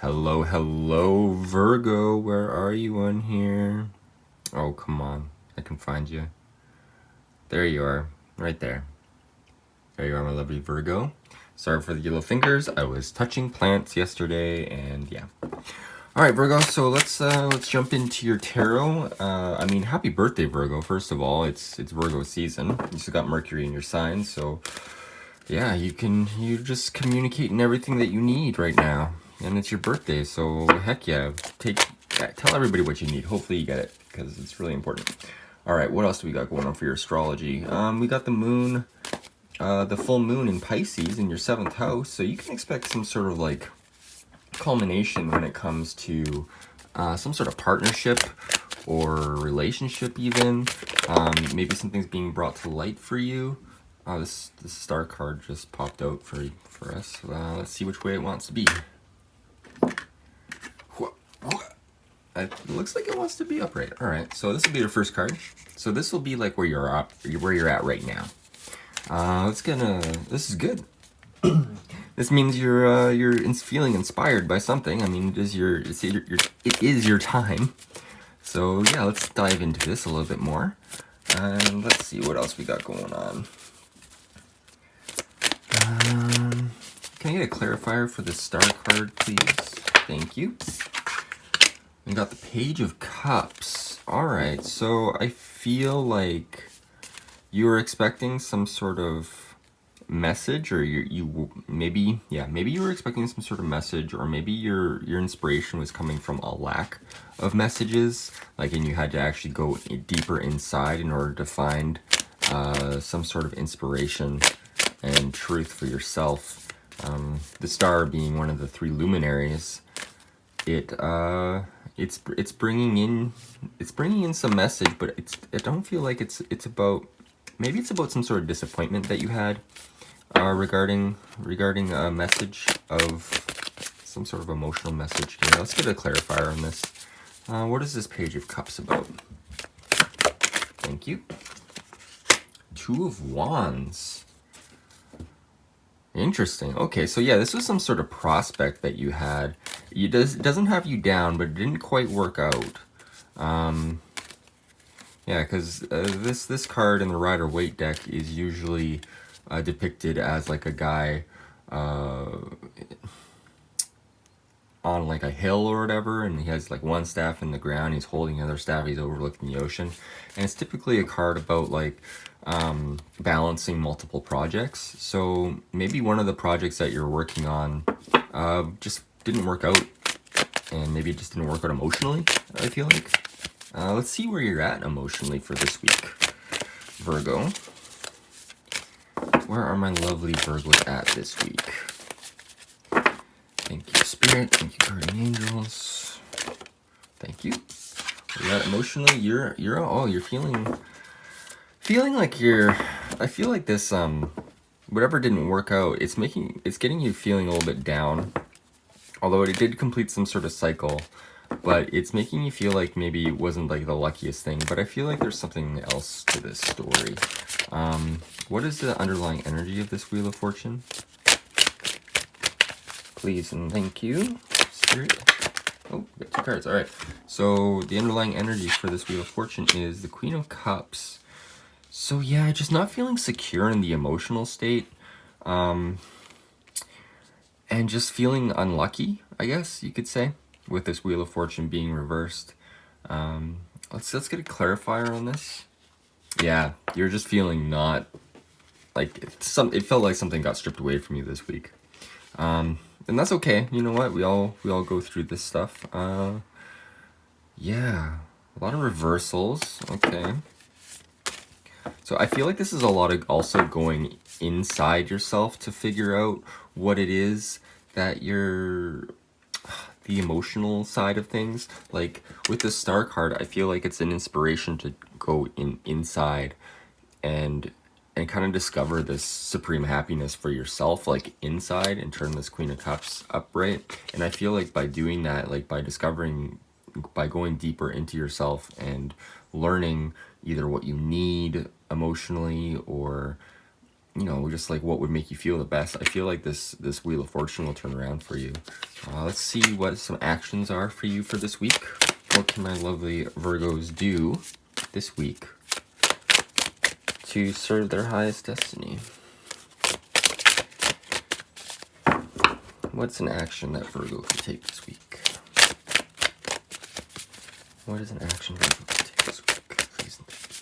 Hello, hello, Virgo. Where are you on here? Oh, come on. I can find you. There you are. Right there. There you are, my lovely Virgo. Sorry for the yellow fingers. I was touching plants yesterday, and yeah. All right, Virgo. So let's jump into your tarot. Happy birthday, Virgo. First of all, it's Virgo season. You still got Mercury in your sign, so yeah, you're just communicating everything that you need right now. And it's your birthday, so heck yeah, tell everybody what you need. Hopefully you get it, because it's really important. All right, what else do we got going on for your astrology? We got the moon, the full moon in Pisces in your 7th house, so you can expect some sort of like culmination when it comes to some sort of partnership or relationship even. Maybe something's being brought to light for you. This star card just popped out for us. Let's see which way it wants to be. It looks like it wants to be upright. All right, so this will be your first card. So this will be like where you're at right now. This is good. This means you're feeling inspired by something. I mean, it is your time. So yeah, let's dive into this a little bit more, and let's see what else we got going on. Can I get a clarifier for the star card, please? Thank you. We got the Page of Cups. All right, so I feel like you were expecting some sort of message, or maybe you were expecting some sort of message, or maybe your inspiration was coming from a lack of messages, and you had to actually go deeper inside in order to find some sort of inspiration and truth for yourself. The star being one of the 3 luminaries, it's bringing in some message, but I don't feel like it's about, maybe it's about some sort of disappointment that you had regarding a message of some sort of emotional message. Yeah, let's get a clarifier on this. What is this Page of Cups about? Thank you. 2 of Wands. Interesting. Okay, so yeah, this was some sort of prospect that you had. It doesn't have you down, but it didn't quite work out. Yeah, because this card in the Rider-Waite deck is usually depicted as like a guy on like a hill or whatever, and he has like one staff in the ground, he's holding the other staff, he's overlooking the ocean. And it's typically a card about like balancing multiple projects. So maybe one of the projects that you're working on just didn't work out, and maybe it just didn't work out emotionally, I feel like. Let's see where you're at emotionally for this week, Virgo. Where are my lovely Virgos at this week? Thank you, Spirit. Thank you, Guardian Angels. Thank you. You're at emotionally. You're feeling like I feel like this whatever didn't work out, it's getting you feeling a little bit down. Although it did complete some sort of cycle, but it's making you feel like maybe it wasn't like the luckiest thing. But I feel like there's something else to this story. What is the underlying energy of this Wheel of Fortune? Please and thank you, Spirit. Oh, we got 2 cards. All right. So the underlying energy for this Wheel of Fortune is the Queen of Cups. So yeah, just not feeling secure in the emotional state, and just feeling unlucky, I guess you could say, with this Wheel of Fortune being reversed. Let's get a clarifier on this. Yeah, you're just feeling not like it felt like something got stripped away from you this week. And that's okay. You know what? We all go through this stuff. Yeah, a lot of reversals. Okay. So I feel like this is a lot of also going inside yourself to figure out what it is that the emotional side of things. Like with the Star card, I feel like it's an inspiration to go inside and kind of discover this supreme happiness for yourself, like inside, and turn this Queen of Cups upright. And I feel like by doing that, like by going deeper into yourself and learning either what you need emotionally, or you know, just like what would make you feel the best. I feel like this Wheel of Fortune will turn around for you. Let's see what some actions are for you for this week. What can my lovely Virgos do this week to serve their highest destiny? What's an action that Virgo can take this week? What is an action Virgo can take this week? Please and thank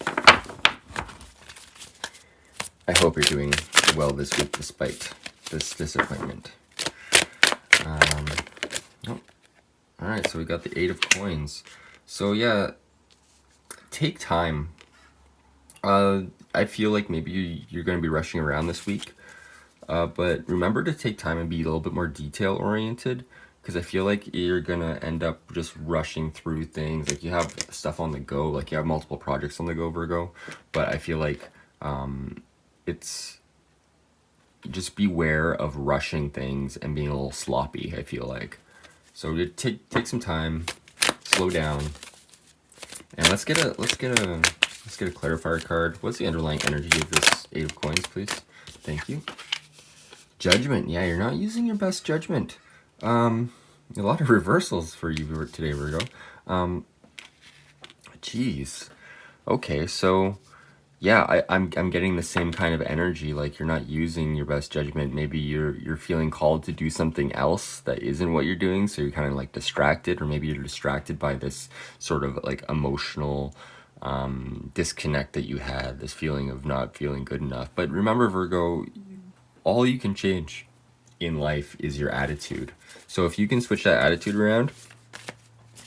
you. I hope you're doing well this week despite this disappointment. Oh. Alright, so we got the 8 of Coins. So yeah, take time. I feel like maybe you're going to be rushing around this week. But remember to take time and be a little bit more detail oriented, because I feel like you're going to end up just rushing through things. Like you have stuff on the go, like you have multiple projects on the go, Virgo. But I feel like it's just beware of rushing things and being a little sloppy, I feel like. So you take some time, slow down, and let's get a clarifier card. What's the underlying energy of this 8 of Coins, please? Thank you. Judgment. Yeah, you're not using your best judgment. A lot of reversals for you today, Virgo. Jeez. Okay, so yeah, I'm getting the same kind of energy. Like you're not using your best judgment. Maybe you're feeling called to do something else that isn't what you're doing, so you're kind of like distracted, or maybe you're distracted by this sort of like emotional disconnect that you had, this feeling of not feeling good enough. But remember, Virgo, all you can change in life is your attitude. So if you can switch that attitude around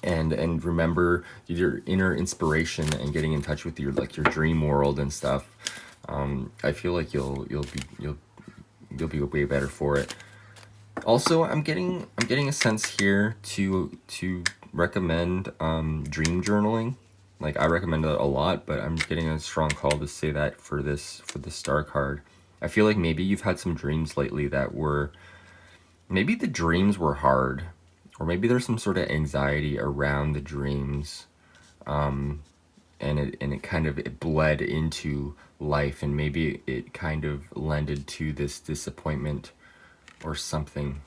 and remember your inner inspiration and getting in touch with your dream world and stuff, I feel like you'll be way better for it. Also, I'm getting a sense here to recommend dream journaling. Like I recommend it a lot, but I'm getting a strong call to say that for the star card. I feel like maybe you've had some dreams lately that were, maybe the dreams were hard, or maybe there's some sort of anxiety around the dreams, and it kind of bled into life, and maybe it kind of lended to this disappointment or something.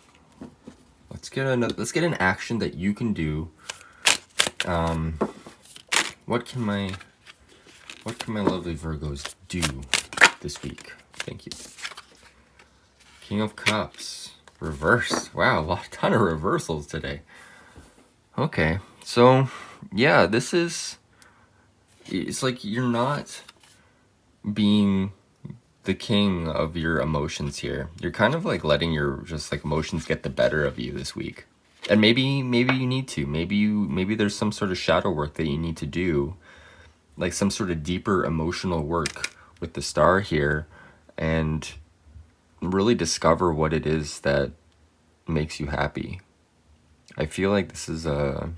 Let's get an action that you can do. What can my lovely Virgos do this week? Thank you. King of Cups, reverse. Wow, ton of reversals today. Okay, so yeah, it's like you're not being the king of your emotions here. You're kind of like letting your just like emotions get the better of you this week. And maybe you need to. Maybe there's some sort of shadow work that you need to do, like some sort of deeper emotional work with the star here, and really discover what it is that makes you happy. I feel like this is a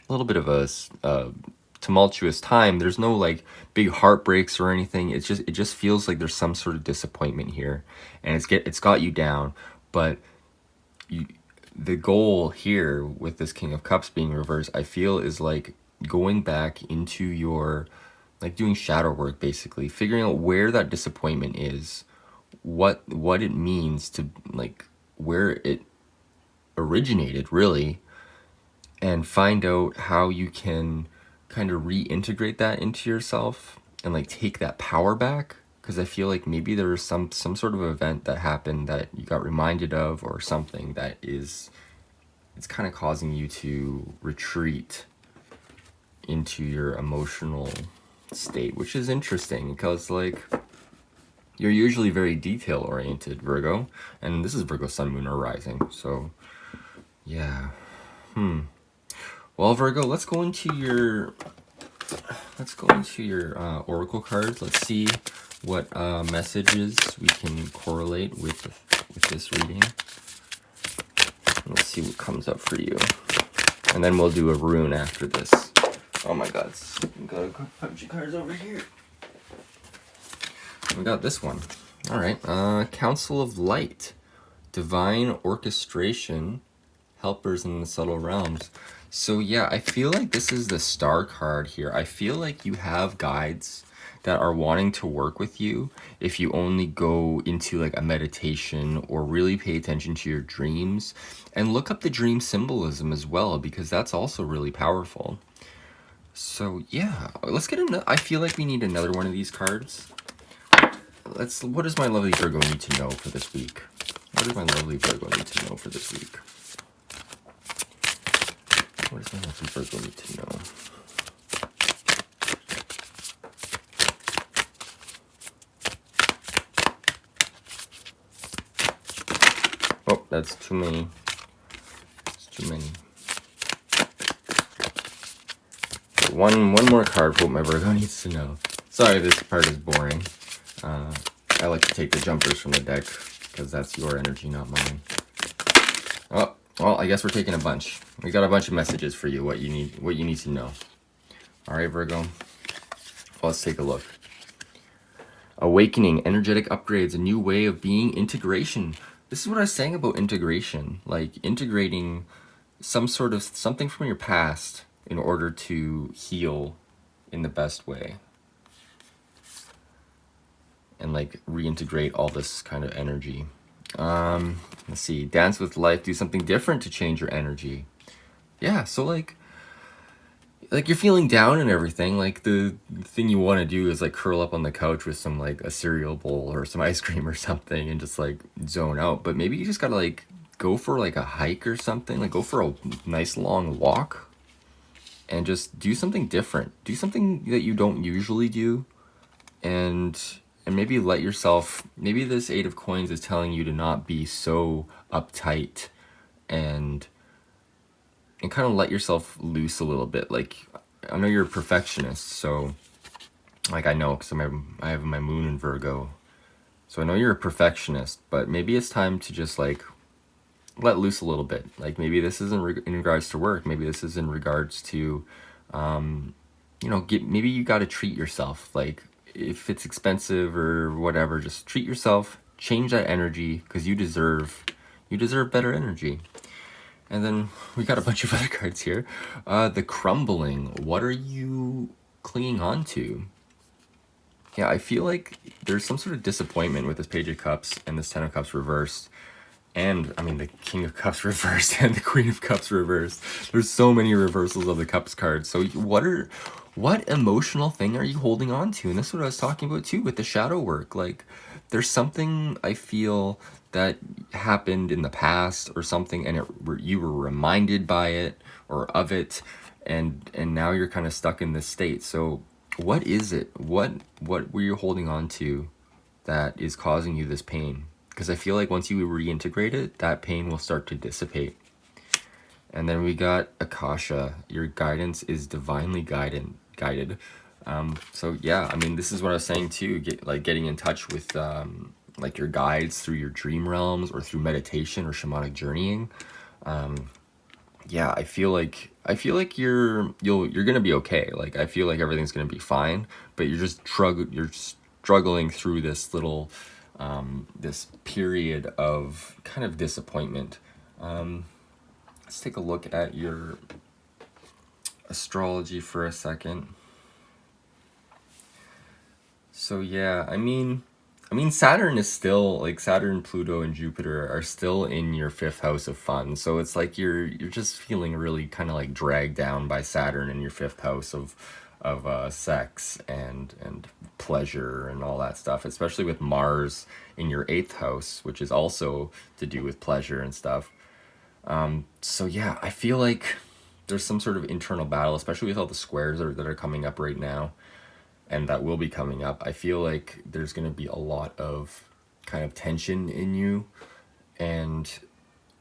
little bit of a tumultuous time. There's no like big heartbreaks or anything. It just feels like there's some sort of disappointment here, and it's got you down. But the goal here with this King of Cups being reversed, I feel, is like going back into your, like doing shadow work, basically figuring out where that disappointment is, what it means to, like, where it originated really, and find out how you can kind of reintegrate that into yourself and like take that power back. Because I feel like maybe there was some sort of event that happened that you got reminded of, or something that it's kind of causing you to retreat into your emotional state, which is interesting because like you're usually very detail oriented, Virgo, and this is Virgo Sun, Moon, or Rising. So yeah, well, Virgo, let's go into your oracle cards. Let's see what messages we can correlate with this reading. Let's see what comes up for you, and then we'll do a rune after this. Oh my God, we got a bunch of cards over here. We got this one. All right, Council of Light, divine orchestration helpers in the subtle realms. So yeah, I feel like this is the star card here. I feel like you have guides that are wanting to work with you if you only go into like a meditation or really pay attention to your dreams and look up the dream symbolism as well, because that's also really powerful. So yeah, let's get another. I feel like we need another one of these cards. What does my lovely Virgo need to know for this week? What does my lovely Virgo need to know for this week? What does my lovely Virgo need to know? Oh, that's too many. It's too many. One more card for what my Virgo needs to know. Sorry, this part is boring. I like to take the jumpers from the deck because that's your energy, not mine. Oh, well, I guess we're taking a bunch. We got a bunch of messages for you. What you need to know. All right, Virgo. Well, let's take a look. Awakening, energetic upgrades, a new way of being, integration. This is what I was saying about integration, like integrating something from your past in order to heal in the best way. And like reintegrate all this kind of energy. Let's see, dance with life, do something different to change your energy. Yeah, so like you're feeling down and everything, like the thing you want to do is like curl up on the couch with some like a cereal bowl or some ice cream or something and just like zone out. But maybe you just gotta like go for like a hike or something, like go for a nice long walk and just do something different. Do something that you don't usually do, and maybe let yourself, maybe this Eight of Coins is telling you to not be so uptight and kind of let yourself loose a little bit. Like, I know you're a perfectionist, so like I know because I have my moon in Virgo, so I know you're a perfectionist, but maybe it's time to just like let loose a little bit. Like maybe this isn't in regards to work, maybe this is in regards to you know, maybe you got to treat yourself. Like if it's expensive or whatever, just treat yourself, change that energy, because you deserve better energy. And then we got a bunch of other cards here. The crumbling. What are you clinging on to? Yeah, I feel like there's some sort of disappointment with this Page of Cups and this Ten of Cups reversed. And, I mean, the King of Cups reversed and the Queen of Cups reversed. There's so many reversals of the Cups cards. So what emotional thing are you holding on to? And this is what I was talking about too with the shadow work. Like, there's something I feel that happened in the past or something, and you were reminded by it or of it, and now you're kind of stuck in this state. So what is it? What were you holding on to that is causing you this pain? Because I feel like once you reintegrate it, that pain will start to dissipate. And then we got Akasha. Your guidance is divinely guided. So yeah, I mean, this is what I was saying too. Getting in touch with like your guides through your dream realms or through meditation or shamanic journeying. Yeah, I feel like you're gonna be okay. Like I feel like everything's gonna be fine, but you're struggling through this little this period of kind of disappointment. Let's take a look at your astrology for a second. So yeah, I mean Saturn is still, like, Saturn, Pluto, and Jupiter are still in your 5th house of fun. So it's like you're just feeling really kind of like dragged down by Saturn in your 5th house of sex and pleasure and all that stuff, especially with Mars in your 8th house, which is also to do with pleasure and stuff. So yeah, I feel like there's some sort of internal battle, especially with all the squares that are coming up right now and that will be coming up. I feel like there's going to be a lot of kind of tension in you, and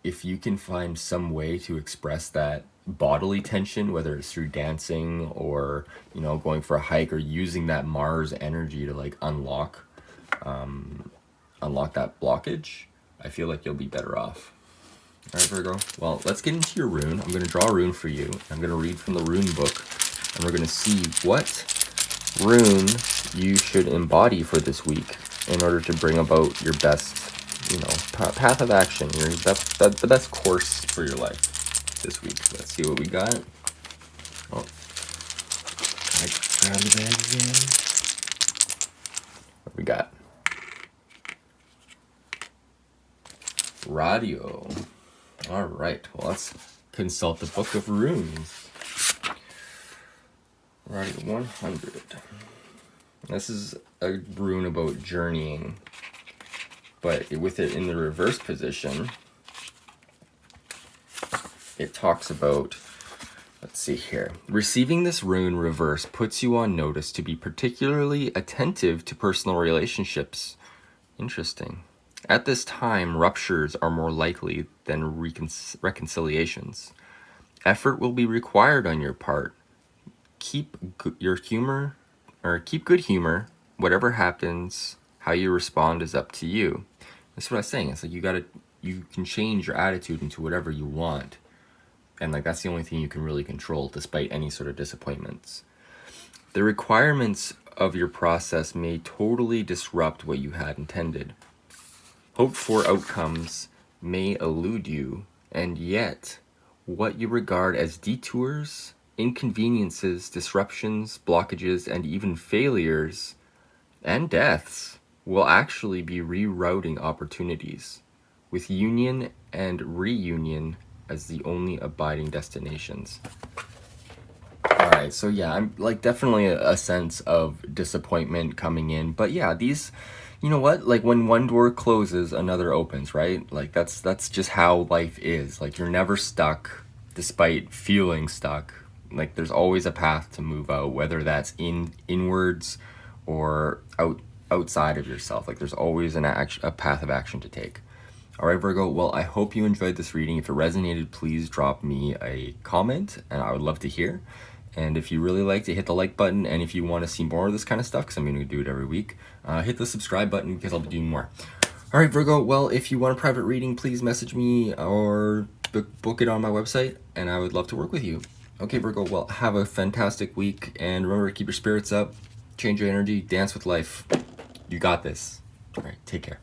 if you can find some way to express that bodily tension, whether it's through dancing or, you know, going for a hike or using that Mars energy to like unlock that blockage, I feel like you'll be better off. All right, Virgo. Well, let's get into your rune. I'm going to draw a rune for you. I'm going to read from the rune book, and we're going to see what rune you should embody for this week in order to bring about your best, you know, path of action, the best course for your life. this week. Let's see what we got. Oh, I grab the bag again. What we got? Radio. All right, well, let's consult the Book of Runes. Radio 100. This is a rune about journeying, but with it in the reverse position, it talks about, let's see here. Receiving this rune reverse puts you on notice to be particularly attentive to personal relationships. Interesting. At this time, ruptures are more likely than reconciliations. Effort will be required on your part. Keep good humor. Whatever happens, how you respond is up to you. That's what I was saying. It's like you can change your attitude into whatever you want. And like that's the only thing you can really control, despite any sort of disappointments. The requirements of your process may totally disrupt what you had intended. Hoped for outcomes may elude you, and yet what you regard as detours, inconveniences, disruptions, blockages, and even failures and deaths will actually be rerouting opportunities, with union and reunion as the only abiding destinations. Alright, so yeah, I'm like definitely a sense of disappointment coming in, but yeah, these, you know what, like when one door closes, another opens, right? Like that's just how life is. Like you're never stuck despite feeling stuck. Like there's always a path to move out, whether that's inwards or outside of yourself. Like there's always a path of action to take. All right, Virgo, well, I hope you enjoyed this reading. If it resonated, please drop me a comment, and I would love to hear. And if you really liked it, hit the like button. And if you want to see more of this kind of stuff, because I'm going to do it every week, hit the subscribe button because I'll be doing more. All right, Virgo, well, if you want a private reading, please message me or book it on my website, and I would love to work with you. Okay, Virgo, well, have a fantastic week, and remember to keep your spirits up, change your energy, dance with life. You got this. All right, take care.